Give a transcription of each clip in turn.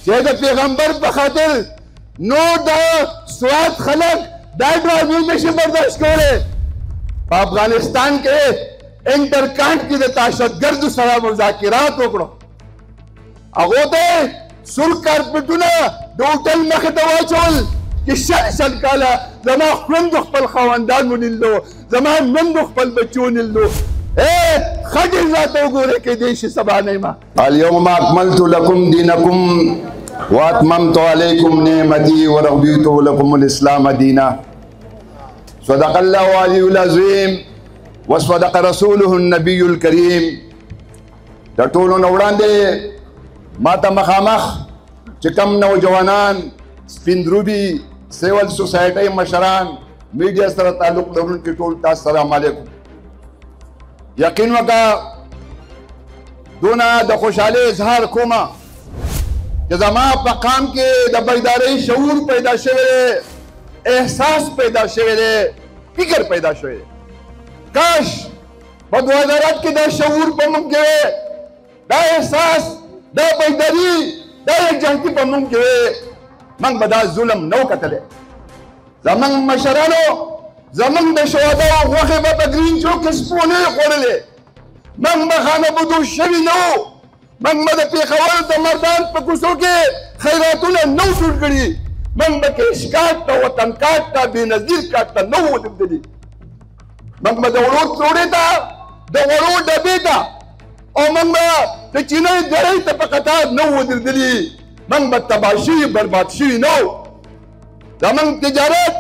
چې د پیغمبر په خاطر نور د سواد خلک دا ډرامې نشي برداشت کولی. په افغانستان کې انټرکانټ کې د دهشتګردو سره مذاکرات وکړو، هغو ته سور کارپټونه د هوټل مخې ته واچول چې شل کاله زما خویندو خپل خاوندان ونیلو، زما میندو خپل بچي ونیلو. ښه ډېر راته وګورئ کیدای شي سبا نه یم. اليوم اکملت لکم دینکم واتممت علیکم نعمتی ورضیت لکم الاسلام دینا. صدق الله العلی العظیم وصدق رسوله النبی الکریم. د ټولو نه وړاندې ما ته مخامخ چې کم نوجوانان، سپین سیول سوسایټۍ مشران، میډیا سره تعلق لرونکي ټول تاسو سلام علیکم. یقین وکړه دونه د خوشحالۍ اظهار کومه چې زما په قام کې د بیدارۍ شعور پیدا شوی دی، احساس پیدا شوی دی، فکر پیدا شوی دی. کاش په 2008 کې دا شعور په موږ کې وی، دا احساس، دا بیداري، دا یکجهتي په موږ کې وی، موږ به دا ظلم نه و کتلی. زموږ مشرانو زموږ د شهداو غوښې به په ګرین چوک کې سپو نه یې خوړلې، موږ به خانه‌بدوش شوي نه وو، موږ به د پېښور د مردان په کوڅو کې خیراتونه نه وو جوړ کړي، موږ به کیشکاټ ته، وطن کاټ ته، بېنظیر کاټ ته نه وو ودرېدلي، موږ به د وړو څوړې ته، د وړو ډبې ته، او موږ به د چینۍ ګړۍ ته په قطار نه وو ودرېدلي، موږ به تباه شوي برباد شوي نه وو. زموږ تجارت،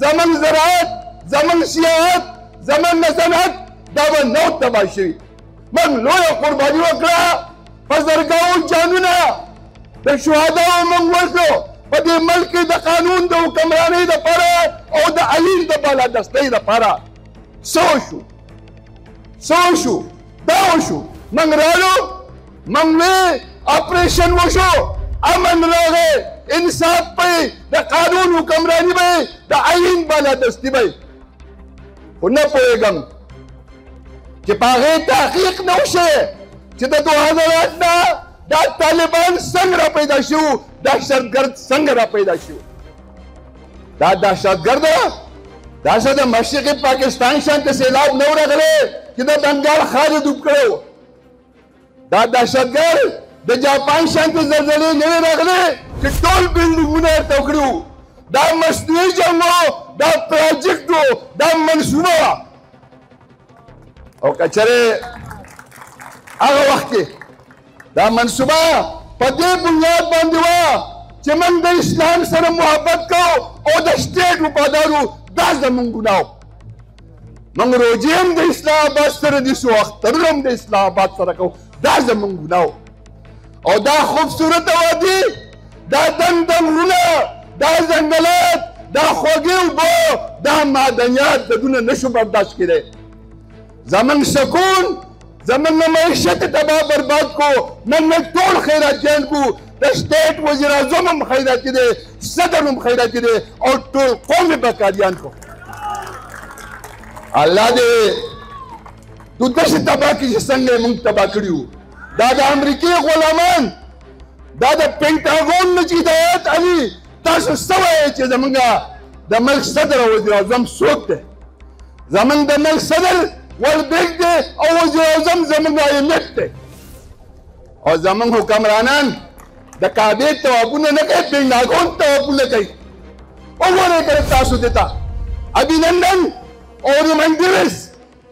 زموږ زراعت، زموږ سیاحت، زموږ صنعت دا به نه وو تباه شوي. موږ لویه قرباني وکړه، په زرګاو جانونه د شهداو موږ ورکړو، په دې ملک کې د قانون د حکمرانۍ دپاره او د علیم د بالادستۍ دپاره. څه وشو؟ دا وشو. موږ رالو، موږ وی اپریشن وشو، امن راغی، انصاف به د قانون حکمرانی به د عین بالادستی به. خو نه پوهېږم چې په هغې تحقیق نه وشی چې د 2008 نه دا طالبان څنګه را پیدا شو، دهشتګرد څنګه را پیدا شو. دا دهشتګرد دا څه د مشرقي پاکستان شانته سیلاب نه و راغلی چې د بنګال ښار یې ډوب کړی و. دا دهشتګرد د جاپان شانته زلزلې نه وې راغلې چې ټول بلډینګونه یې ورته وکړي وو. دا مصنوعي جنګ و، دا پروجیکټ و، دا منصوبه وه. او که چېرې هغه وخت کې دا منصوبه په دې بنیاد باندې وه چې موږ د اسلام سره محبت کوو او د سټیټ وفادار وو، دا زموږ ګناه و. موږ روژې هم د اسلام آباد سره نیسو، اخترونه هم د اسلام آباد سره کوو، دا زموږ ګناه و. او دا خوبصورته وادي، دا دنګ غرونه، دا ځنګلات، دا خوږې اوبه، دا معدنیات د دونه نشو برداشت کېدی. زموږ سکون، زموږ معیشت تباه برباد کو، موږ ټول خیراتیان کو، د سټیټ وزیر اعظم هم خیراتي دی، صدر هم خیراتي دی، او ټول قوم یې بکاریان کو. الله دې تو داسې تباه کړي چې څنګه یې موږ تباه کړي وو. دا د امریکې غلامان، دا د پینټاګون نه چې هدایت علي، تاسو څه وایئ چې زموږ د ملک صدر او وزیر اعظم څوک دی؟ زموږ د ملک صدر ولبیک دی او وزیر اعظم زموږ ایمټ دی. او زموږ حکمرانان د کعبې طوافونه نه کوي، پینټاګون طوافونه کوي. وګورئ که تاسو دې ته ابینندن او ریمنډرس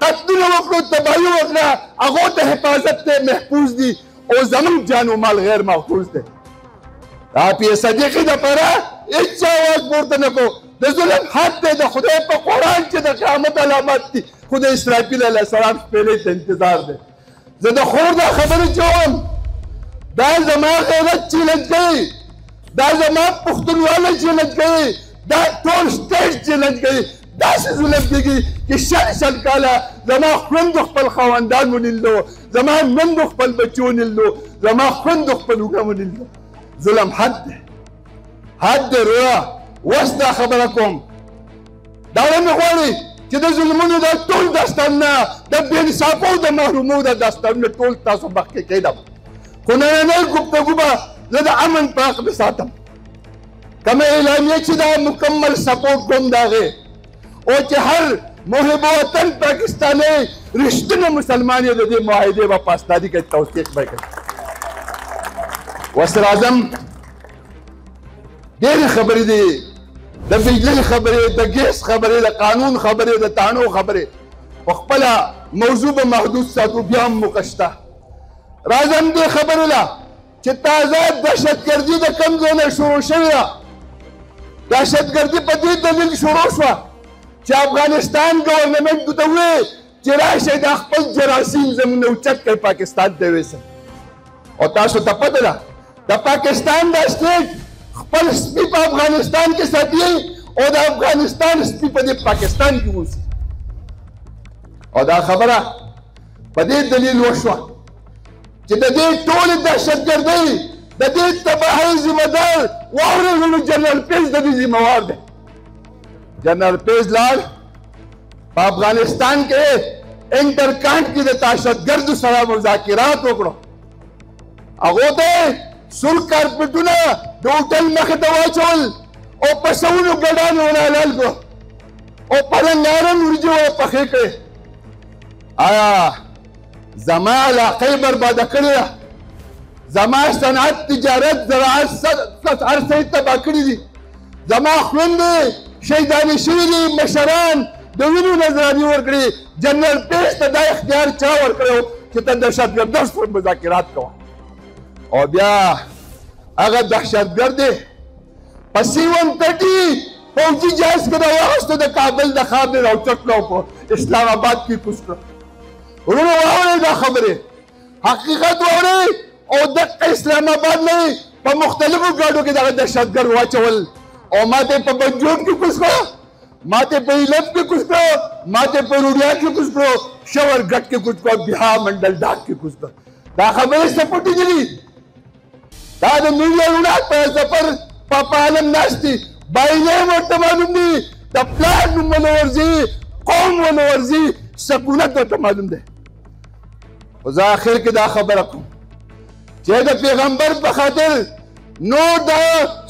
قتلونه وکړو، تباهي وکړه، هغو ته حفاظت دی، محفوظ دي، او زموږ جان و مال غیر محفوظ دی. دا پیر صدیقي دپاره هېڅ چا اواز پورته نه کړو. د ظلم حد دی، د خدای په قرآن چې د قیامت علامات دي، خو د اسرافیل علیه السلام شپېلۍ ته انتظار دی. زه د خور دا خبرې چې وایم، دا زما غیرت چیلنج کوي، دا زما پښتونواله چیلنج کوي، دا ټول سټیټ چیلنج کوي. داسې ظلم کېږي چې شل کاله زما خویندو خپل خاوندان ونیلو، زما میندو خپل بچي ونیلو، زما خویندو خپل اوږه ونیلو. ظلم حد دی، حد دی. رویه اوس دا خبره کوم، دا ونه غواړي چې د ظلمونو دا ټول داستانونه، د بېانصافو د محرومو د داستانونه ټول تاسو مخکې کېږدم. خو نننۍ ګفتګو به زه د امن په حق ساتم کومه اعلامیه چې دا مکمل سپورټ کوم د هغې او چې هر محب وطن پاکستانی رښتینی مسلمان یې د دې معاهدې به په اسنادي کې توثیق به کوي وزیر اعظم ډېرې خبرې دي د بجلۍ خبرې د ګیس خبرې د قانون خبرې د تانو خبرې په خپله موضوع به محدود ساتو بیا هم موقع شته راځم دې خبرو له چې تازه دهشتګردي د کوم ځای نه شروع شوې ده دهشتګردي په دې دلیل شروع شوه چې افغانستان ګورنمنټ ته وویل چې راشئ دا خپل جراثیم زموږ نه اوچت کړئ پاکستان ته یوسئ او تاسو ته پته ده د پاکستان دا سټیټ خپل سپي په افغانستان کې ساتي او د افغانستان سپي په دې پاکستان کې اوسي او دا خبره په دې دلیل وشوه چې د دې ټولې دهشتګردۍ د دې تباهۍ ذمه دار واورېدلو جنرال پیس د دې ذمهوار دی جنرال پیس لاړ په افغانستان کې انټرکانټ کې د دهشتګردو سره مذاکرات وکړو هغو ته سور کارپېټونه د هوټل مخې ته واچول او په سوونو ګډانې ونه حلال کړو او پلنګارن ورجې ونه پخې کړې آیا زما علاقه یې برباده کړې ده زما صنعت تجارت زراعت هر څه یې تباه کړي دي زما خویندې شهیدانې شوي دي مشران د وینو نذرانې ورکړي جنرال پیس ته دا اختیار چا ورکړی چې ته دهشتګردو سره مذاکرات کوه او بیا هغه دهشتګرد دی په C-130 فوجي جهاز کې راواخیستو د کابل د ښار نه راوچت کړو په اسلام آباد کې کوز کړو ورونو واورئ دا خبرې حقیقت واورئ او دقه اسلام آباد نه په مختلفو ګاډو کې دغه دهشتګرد واچول او ما ته په بنجوټ کې کوز کړو ما ته په ایلب کې کوز کړو ما ته په روډیا کې کوز کړو شور ګټ کې کوز کړو بیا منډل ډاک کې کوز کړو دا خبرې سپوټې دي دا د میلیونونه په سفر په عالم ناست دي باینې ورته معلوم دي د پلان نوم ونه ورځي قوم ونه ورځي سکونت ورته معلوم دی خو زه اخر کې دا خبره کوم چې د پیغمبر په خاطر نور د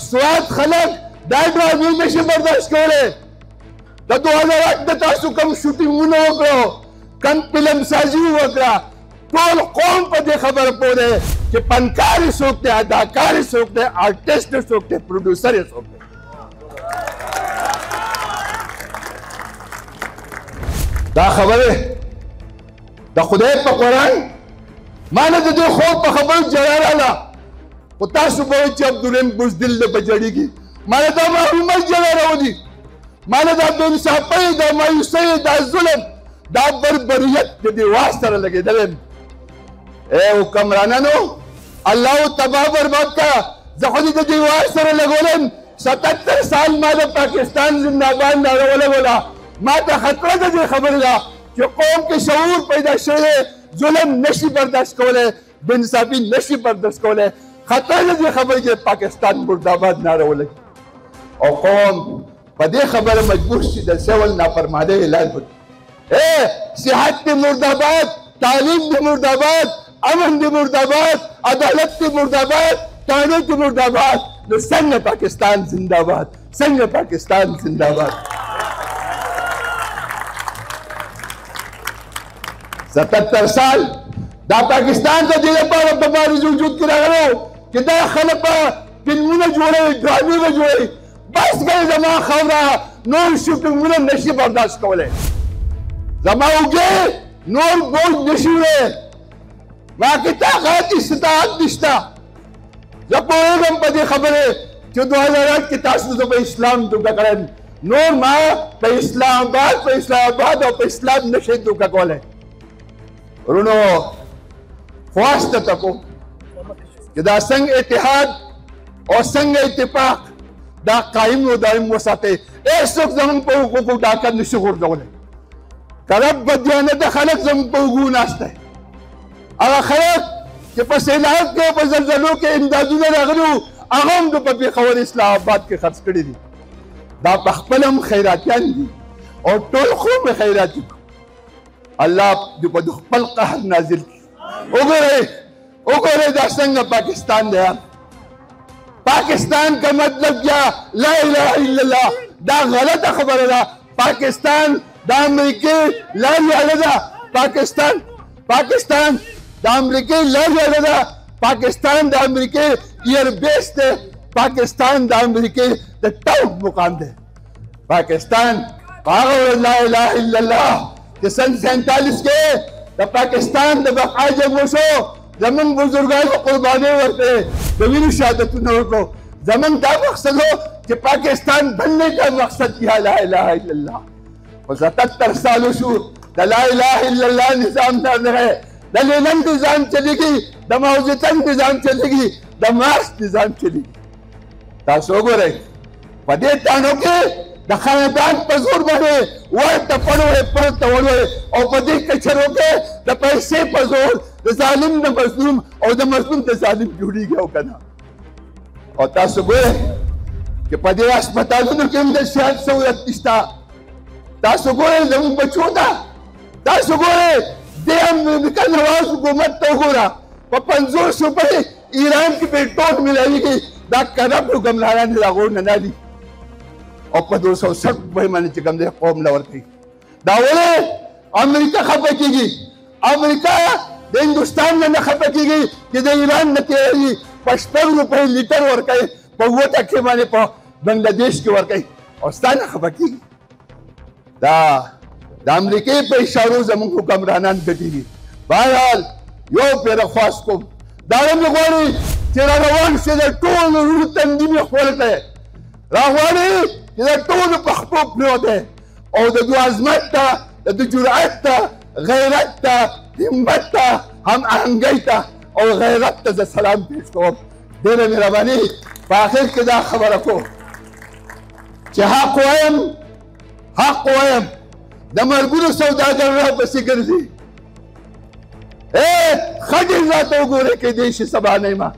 سواد خلک دا ډرامې نشي برداشت کولی د 2008 د تاسو کوم شوټینګونه وکړو کوم فلم سازي وکړه ټول قوم په دې خبره پوه دی چې فنکار یې څوک دی اداکار یې څوک دی آرټسټ یې څوک دی پروډیوسر یې څوک دی دا خبرې د خدای په قرآن ما نه د دې خوب په خبرو جلا راله خو تاسو به وایئ چې عبدالرحیم بزدل دی په جړي ما نه دا معلومات جلا راولي ما نه دا بېانصافۍ دا مایوسۍ دا ظلم دا بربریت د دې واس سره لګېدلی اے حکمرانانو الله تباه برباد کا زه خو دې د دې واس سره لګولم 77 سال ما د پاکستان زنده‌باد ناره ولګوله ما ته خطره د دې خبرې ده چې قوم کې شعور پیدا شوی ظلم نشي برداشت کولی بېانصافي نشي برداشت کولی خطره د دې خبرې چې پاکستان مرداباد ناره ولګي او قوم په دې خبره مجبور شي د سول نافرمانۍ اعلان وکړي صحت دې مرداباد تعلیم دې مرداباد امن دې مرداباد عدالت دې مرداباد قانون دې مرداباد نو څنګه پاکستان زنده‌باد څنګه پاکستان زنده‌باد 77 سال دا پاکستان ته دې لپاره په بارز وجود کې راغلو چې دا خلک به فلمونه جوړوي ډرامې به جوړوي بس کوي زما خاوره نور شوټینګونه نشي برداشت کولی زما اوږې نور بوج نشي وړی ما کې طاقت استطاعت نشته زه پوهېږم په دې خبرې چې 2008 کې تاسو زه په اسلام دوکه کړم نور ما په اسلام آباد او په اسلام نشئ دوکه کولی ورونو خواسته ته کوم چې دا څنګه اتحاد او څنګه اتفاق دا قایم و دایم وساتئ هېڅوک زموږ په حقوقو ډاکه نشي غورځولی کرب بدیانته خلک زموږ په اوږو ناست دی هغه خلک چې په سیلاب کې په زلزلو کې امدادونه راغلي وو هغه هم په پېښور اسلام آباد کې خرڅ کړي دي دا په خپل هم خیراتیان دي او ټول قوم خیراتي الله دې په خپل قهر نازل کړي وګورئ دا څنګه پاکستان دی पाकिस्तान का मतलब क्या? ला इलाहा इल्लल्लाह। दा गलत खबर है। पाकिस्तान दा अमेरिकी ला इलाहा पाकिस्तान दा अमेरिकी ला इलाहा पाकिस्तान दा अमेरिकी एयर बेस थे। पाकिस्तान दा अमेरिकी द टाउन मुकाम दे। पाकिस्तान ला इलाहा इल्लल्लाह के सन 47 के द पाकिस्तान द बका जंगोशो जमन बुजुर्गों को कुर्बानी वर्ते जमीन शहादत को जमन का मकसद हो कि पाकिस्तान बनने का मकसद किया ला इलाहा इल्लल्लाह। और 77 सालों से ला इलाहा इल्लल्लाह निजाम न रहे। दलीलन निजाम चलेगी, दमाउजतन निजाम चलेगी, दमाश निजाम चलेगी। तासोगो रहे पदे तानो के द खानदान पजूर बने वह तपड़ो है पर तवड़ो है और पदे कचरों के द पैसे पजूर द जालिम न मजलूम और द मजलूम द जालिम जुड़ी गया कना। और तासोगो कि पदे अस्पतालों के अंदर सेहत सहूलत निश्ता। तासोगो जम बचोदा तासोगो दे अमेरिका नवाज हुकूमत तो हो रहा पर 500 रुपए ईरान की पेट्रोल मिलाएगी दा करब गमलाना ने लागो ननाली और पर 260 रुपए मैंने चिकम दे कौम लवर थी दावले अमेरिका खपकेगी। अमेरिका दे हिंदुस्तान में न खपकेगी कि दे ईरान न केगी 55 रुपए लीटर वर कहे पर वो तक के माने पर बांग्लादेश के वर कहे और स्थान खपकेगी दा अमेरिका पे इशारों जमन हुक्मरानान बेटीगी। बहरहाल यो पेरा ख्वास को दारम गोरी तेरा रवान से द टोल रुतंदी में खोलते रावानी इधर टोल पखपक में होते और द आजमत द जुरात गैरत हिम्मत हम आहंगीता और गैरत द सलाम पेश को देने मेरा बानी आखिर के दा खबर को हक वयम द मरगुल सौदागर रहा बसी गर्जी खजिल रात गोरे के देश सभा नहीं मां।